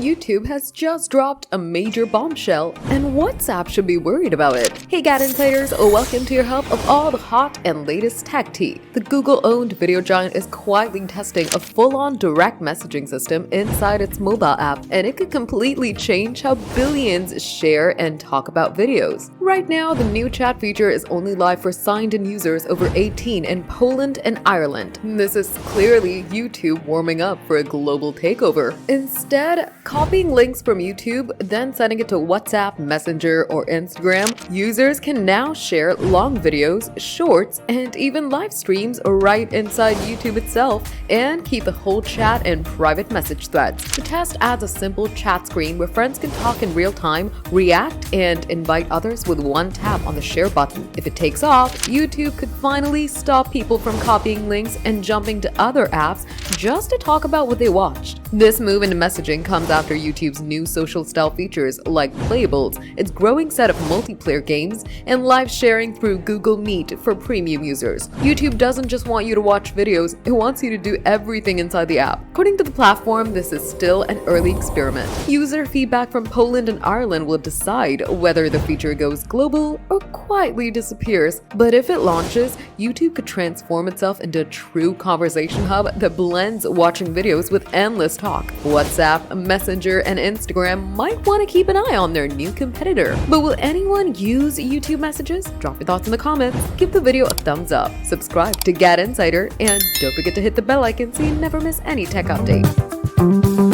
YouTube has just dropped a major bombshell, and WhatsApp should be worried about it. Hey GadInsiders, welcome to your hub of all the hot and latest tech tea. The Google-owned video giant is quietly testing a full-on direct messaging system inside its mobile app, and it could completely change how billions share and talk about videos. Right now, the new chat feature is only live for signed-in users over 18 in Poland and Ireland. This is clearly YouTube warming up for a global takeover. Instead, copying links from YouTube, then sending it to WhatsApp, Messenger, or Instagram, users can now share long videos, shorts, and even live streams right inside YouTube itself, and keep the whole chat in private message threads. The test adds a simple chat screen where friends can talk in real time, react, and invite others with one tap on the share button. If it takes off, YouTube could finally stop people from copying links and jumping to other apps just to talk about what they watched. This move into messaging comes after YouTube's new social style features like playables, its growing set of multiplayer games, and live sharing through Google Meet for premium users. YouTube doesn't just want you to watch videos, it wants you to do everything inside the app. According to the platform, this is still an early experiment. User feedback from Poland and Ireland will decide whether the feature goes global or quietly disappears. But if it launches, YouTube could transform itself into a true conversation hub that blends watching videos with endless talk. WhatsApp, Messenger, and Instagram might want to keep an eye on their new competitor. But will anyone use YouTube messages? Drop your thoughts in the comments, give the video a thumbs up, subscribe to GadInsider, and don't forget to hit the bell icon so you never miss any tech updates.